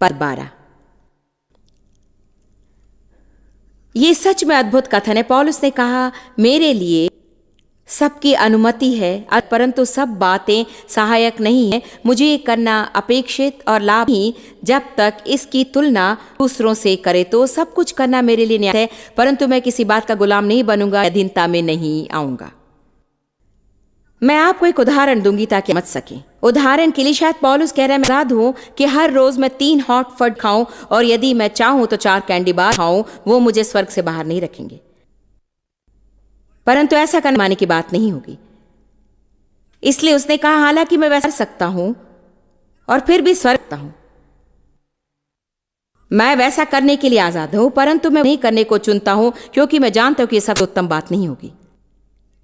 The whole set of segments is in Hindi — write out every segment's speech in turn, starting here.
पद 12। ये सच में अद्भुत कथन है। पौलुस ने कहा, मेरे लिए सबकी अनुमति है, परंतु सब बातें सहायक नहीं है। मुझे ये करना अपेक्षित और लाभ ही, जब तक इसकी तुलना दूसरों से करे तो सब कुछ करना मेरे लिए न्याय है, परंतु मैं किसी बात का गुलाम नहीं बनूंगा, अधीनता में नहीं आऊंगा। मैं आपको एक उदाहरण दूंगी ताकि समझ सकें। उदाहरण के लिए शायद पौलुस कह रहा है, मैं आजाद हूं कि हर रोज मैं 3 हॉट फूड खाऊं और यदि मैं चाहूं तो 4 कैंडी बार खाऊं, वो मुझे स्वर्ग से बाहर नहीं रखेंगे। परंतु ऐसा करने माने की बात नहीं होगी। इसलिए उसने कहा, हालांकि मैं वैसा कर सकता हूं और फिर भी स्वर्ग रखता हूं। मैं वैसा करने के लिए आजाद हूं, परंतु मैं नहीं करने को चुनता हूं, क्योंकि मैं जानता हूं कि यह सब उत्तम बात नहीं होगी।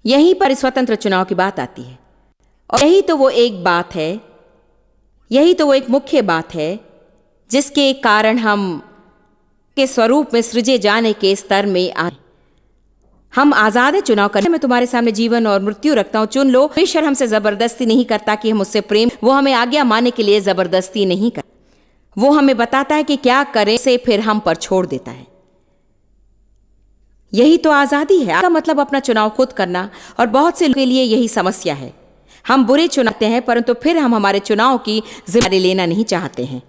यहीं पर स्वतंत्र चुनाव की बात आती है, और यही तो वो एक बात है, यही तो वो एक मुख्य बात है जिसके कारण हम के स्वरूप में सृजे जाने के स्तर में आए। हम आजाद है चुनाव करने। मैं तुम्हारे सामने जीवन और मृत्यु रखता हूं, चुन लो। ईश्वर हमसे जबरदस्ती नहीं करता कि हम उससे प्रेम, वो हमें आज्ञा मानने के लिए जबरदस्ती नहीं करता। वो हमें बताता है कि क्या करें, से फिर हम पर छोड़ देता है। यही तो आजादी है। आपका मतलब अपना चुनाव खुद करना, और बहुत से लोगों के लिए यही समस्या है। हम बुरे चुनाते हैं, परंतु फिर हम हमारे चुनाव की जिम्मेदारी लेना नहीं चाहते हैं।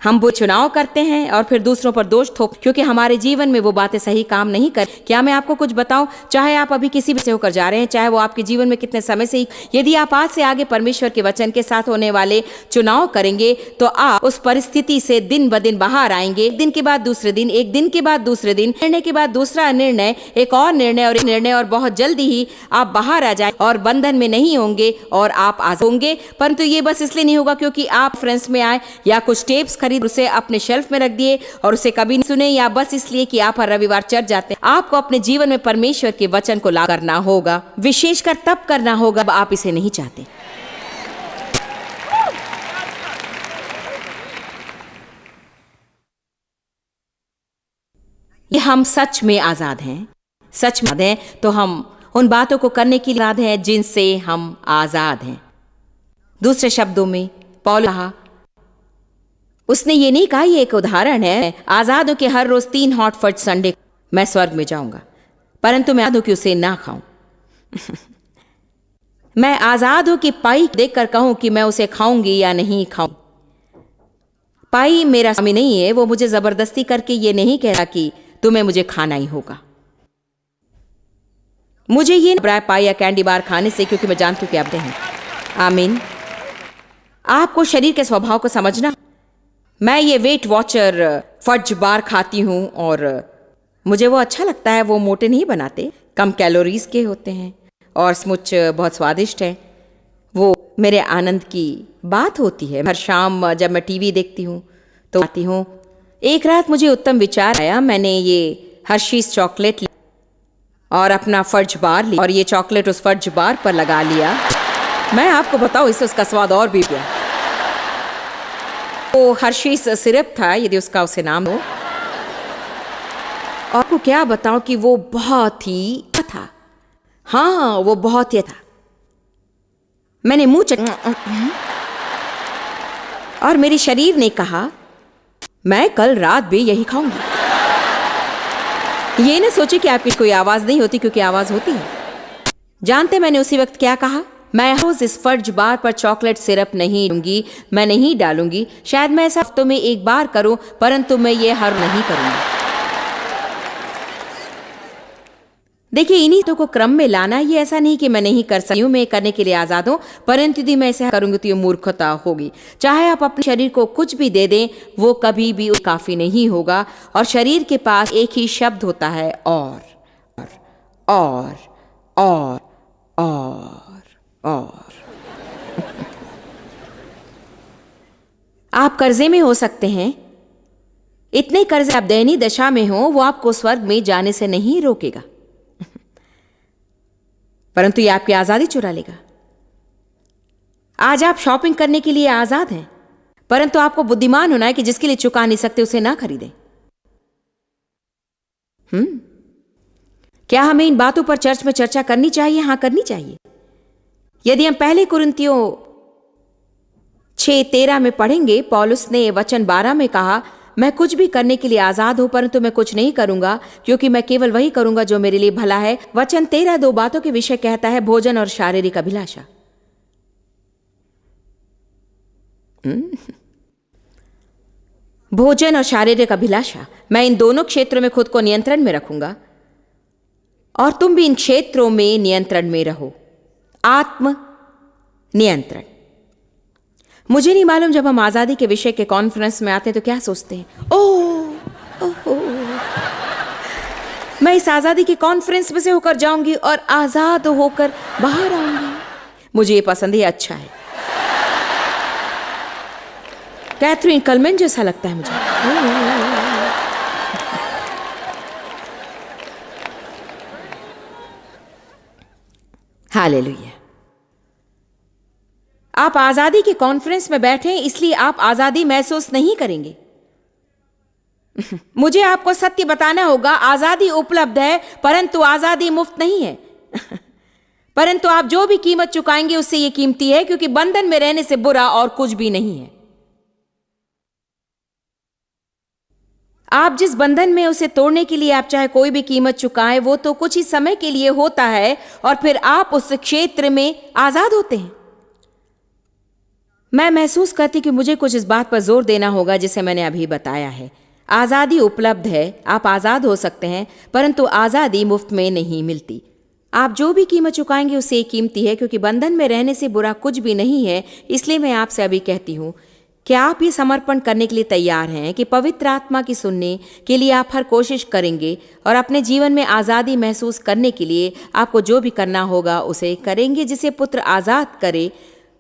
हम वो चुनाव करते हैं और फिर दूसरों पर दोष थोप, क्योंकि हमारे जीवन में वो बातें सही काम नहीं कर। क्या मैं आपको कुछ बताऊं, चाहे आप अभी किसी भी से होकर जा रहे हैं, चाहे वो आपके जीवन में कितने समय से ही, यदि आप आज से आगे परमेश्वर के वचन के साथ होने वाले चुनाव करेंगे तो आप उस परिस्थिति से दिन ब दिन बाहर आएंगे। एक दिन के बाद दूसरे दिन, एक दिन के बाद दूसरे दिन, निर्णय के बाद दूसरा निर्णय, एक और निर्णय और एक निर्णय, और बहुत जल्दी ही आप बाहर आ जाए और बंधन में नहीं होंगे और आप आजाद होंगे। परंतु ये बस इसलिए नहीं होगा क्योंकि आप फ्रेंड्स में आए या कुछ टेप्स खरीद उसे अपने शेल्फ में रख दिए और उसे कभी नहीं सुने, या बस इसलिए कि आप हर रविवार चर्च जाते हैं। आपको अपने जीवन में परमेश्वर के वचन को लागू करना होगा, विशेषकर तब करना होगा जब आप इसे नहीं चाहते। ये हम सच में आजाद हैं, सच में हैं, तो हम उन बातों को करने के लिए आजाद हैं जिनसे हम आजाद हैं। दूसरे शब्दों में पौलुस कहा, उसने ये नहीं कहा, ये एक उदाहरण है, आजाद हूं कि हर रोज 3 हॉट फूड संडे मैं स्वर्ग में जाऊंगा, परंतु मैं आजाद हूं कि उसे ना खाऊं। मैं आजाद हूं कि पाई देखकर कहूं कि मैं उसे खाऊंगी या नहीं खाऊं। पाई मेरा स्वामी नहीं है, वो मुझे जबरदस्ती करके ये नहीं कह रहा कि तुम्हें मुझे खाना ही होगा। मुझे ये नहीं पाई या कैंडी बार खाने से, क्योंकि मैं जानती हूं कि आप हैं। आमीन। आपको शरीर के स्वभाव को समझना। मैं ये वेट वॉचर फज बार खाती हूँ और मुझे वो अच्छा लगता है। वो मोटे नहीं बनाते, कम कैलोरीज के होते हैं और सचमुच बहुत स्वादिष्ट है। वो मेरे आनंद की बात होती है। हर शाम जब मैं टीवी देखती हूँ तो आती हूँ। एक रात मुझे उत्तम विचार आया। मैंने ये हर्शीज चॉकलेट और अपना फर्ज बार लिया और ये चॉकलेट उस फर्ज बार पर लगा लिया। मैं आपको बताऊँ, इससे उसका स्वाद और भी गया। वो हर्शीज सिरप था, यदि उसका उसे नाम हो। आपको क्या बताऊं कि वो बहुत ही था। हाँ, वो बहुत ही था। मैंने मुंह और मेरे शरीर ने कहा, मैं कल रात भी यही खाऊंगी। ये न सोचे कि आपकी कोई आवाज नहीं होती, क्योंकि आवाज होती है। जानते मैंने उसी वक्त क्या कहा? मैं रोज इस फर्ज बार पर चॉकलेट सिरप नहीं लूंगी, मैं नहीं डालूंगी। शायद मैं ऐसा हफ्तों में एक बार करूं, परंतु मैं ये हर नहीं करूंगी। देखिए, इन्हीं तो को क्रम में लाना, ये ऐसा नहीं कि मैं नहीं कर सकती हूं, मैं करने के लिए आजाद हूं, परंतु यदि मैं ऐसा करूंगी तो ये मूर्खता होगी। चाहे आप अपने शरीर को कुछ भी दे दें, वो कभी भी काफी नहीं होगा। और शरीर के पास एक ही शब्द होता है, और और और और और। आप कर्जे में हो सकते हैं। इतने कर्जे आप दयनीय दशा में हो, वो आपको स्वर्ग में जाने से नहीं रोकेगा, परंतु ये आपकी आजादी चुरा लेगा। आज आप शॉपिंग करने के लिए आजाद हैं, परंतु आपको बुद्धिमान होना है कि जिसके लिए चुका नहीं सकते उसे ना खरीदें। क्या हमें इन बातों पर चर्च में चर्चा करनी चाहिए? हाँ, करनी चाहिए। यदि हम पहले कुरिन्थियों 6:13 में पढ़ेंगे, पौलुस ने वचन 12 में कहा, मैं कुछ भी करने के लिए आजाद हूं, परंतु मैं कुछ नहीं करूंगा, क्योंकि मैं केवल वही करूंगा जो मेरे लिए भला है। वचन 13 दो बातों के विषय कहता है, भोजन और शारीरिक अभिलाषा। भोजन और शारीरिक अभिलाषा, मैं इन दोनों क्षेत्रों में खुद को नियंत्रण में रखूंगा और तुम भी इन क्षेत्रों में नियंत्रण में रहो। आत्म नियंत्रण। मुझे नहीं मालूम जब हम आजादी के विषय के कॉन्फ्रेंस में आते हैं तो क्या सोचते हैं, मैं इस आजादी के कॉन्फ्रेंस में से होकर जाऊंगी और आजाद होकर बाहर आऊंगी। मुझे ये पसंद है, अच्छा है। कैथरीन कलमेन जैसा लगता है मुझे। हालेलुया। आप आजादी के कॉन्फ्रेंस में बैठे हैं, इसलिए आप आजादी महसूस नहीं करेंगे। मुझे आपको सत्य बताना होगा, आजादी उपलब्ध है, परंतु आजादी मुफ्त नहीं है। परंतु आप जो भी कीमत चुकाएंगे उससे यह कीमती है, क्योंकि बंधन में रहने से बुरा और कुछ भी नहीं है। आप जिस बंधन में, उसे तोड़ने के लिए आप चाहे कोई भी कीमत चुकाएं, वो तो कुछ ही समय के लिए होता है और फिर आप उस क्षेत्र में आजाद होते हैं। मैं महसूस करती कि मुझे कुछ इस बात पर जोर देना होगा जिसे मैंने अभी बताया है। आजादी उपलब्ध है, आप आजाद हो सकते हैं, परंतु आजादी मुफ्त में नहीं मिलती। आप जो भी कीमत चुकाएंगे उससे कीमती है, क्योंकि बंधन में रहने से बुरा कुछ भी नहीं है। इसलिए मैं आपसे अभी कहती हूं, क्या आप ये समर्पण करने के लिए तैयार हैं कि पवित्र आत्मा की सुनने के लिए आप हर कोशिश करेंगे और अपने जीवन में आज़ादी महसूस करने के लिए आपको जो भी करना होगा उसे करेंगे। जिसे पुत्र आज़ाद करे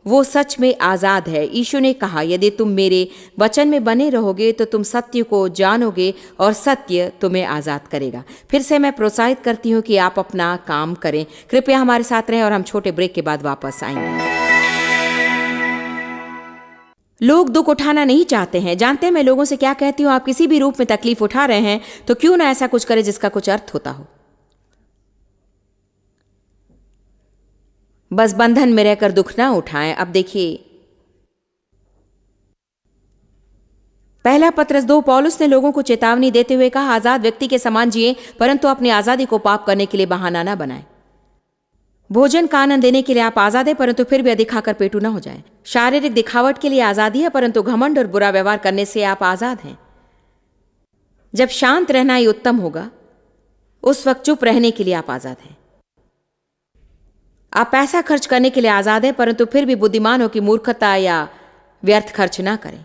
वो सच में आज़ाद है। यीशु ने कहा, यदि तुम मेरे वचन में बने रहोगे तो तुम सत्य को जानोगे और सत्य तुम्हें आज़ाद करेगा। फिर से मैं प्रोत्साहित करती हूँ कि आप अपना काम करें। कृपया हमारे साथ रहें और हम छोटे ब्रेक के बाद वापस आएंगे। लोग दुख उठाना नहीं चाहते हैं। जानते हैं मैं लोगों से क्या कहती हूँ, आप किसी भी रूप में तकलीफ उठा रहे हैं तो क्यों ना ऐसा कुछ करें जिसका कुछ अर्थ होता हो। बस बंधन में रहकर दुख ना उठाएं। अब देखिए, पहला पत्रस 2, पौलुस ने लोगों को चेतावनी देते हुए कहा, आजाद व्यक्ति के समान जिए, परंतु अपनी आजादी को पाप करने के लिए बहाना ना बनाएं। भोजन का आनंद देने के लिए आप आजाद हैं, परंतु फिर भी अधिक खाकर पेटू ना हो जाएं। शारीरिक दिखावट के लिए आजादी है, परंतु घमंड और बुरा व्यवहार करने से आप आजाद हैं। जब शांत रहना ही उत्तम होगा, उस वक्त चुप रहने के लिए आप आजाद हैं। आप पैसा खर्च करने के लिए आजाद हैं, परंतु फिर भी बुद्धिमानों की मूर्खता या व्यर्थ खर्च ना करें।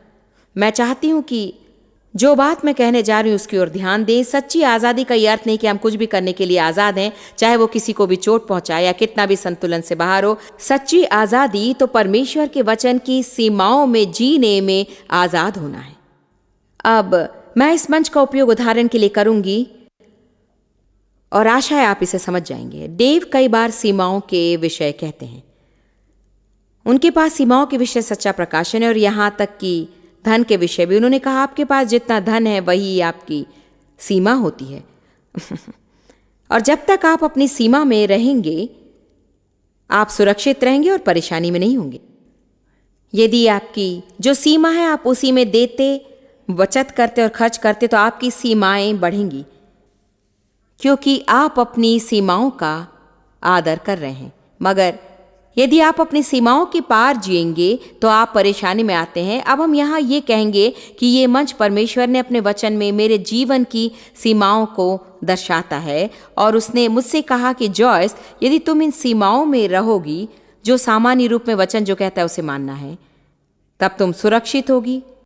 मैं चाहती हूं कि जो बात मैं कहने जा रही हूं उसकी ओर ध्यान दें। सच्ची आज़ादी का यह अर्थ नहीं कि हम कुछ भी करने के लिए आज़ाद हैं, चाहे वो किसी को भी चोट पहुंचाए या कितना भी संतुलन से बाहर हो। सच्ची आज़ादी तो परमेश्वर के वचन की सीमाओं में जीने में आज़ाद होना है। अब मैं इस मंच का उपयोग उदाहरण के लिए करूंगी और आशा है आप इसे समझ जाएंगे। डेव कई बार सीमाओं के विषय कहते हैं। उनके पास सीमाओं के विषय सच्चा प्रकाशन है और यहां तक कि धन के विषय भी। उन्होंने कहा, आपके पास जितना धन है वही आपकी सीमा होती है। और जब तक आप अपनी सीमा में रहेंगे आप सुरक्षित रहेंगे और परेशानी में नहीं होंगे। यदि आपकी जो सीमा है आप उसी में देते, बचत करते और खर्च करते तो आपकी सीमाएं बढ़ेंगी, क्योंकि आप अपनी सीमाओं का आदर कर रहे हैं। मगर यदि आप अपनी सीमाओं के पार जिएंगे तो आप परेशानी में आते हैं। अब हम यहाँ ये कहेंगे कि ये मंच परमेश्वर ने अपने वचन में मेरे जीवन की सीमाओं को दर्शाता है और उसने मुझसे कहा कि जॉयस, यदि तुम इन सीमाओं में रहोगी, जो सामान्य रूप में वचन जो कहता है उसे मानना है, तब तुम सुरक्षित होगी,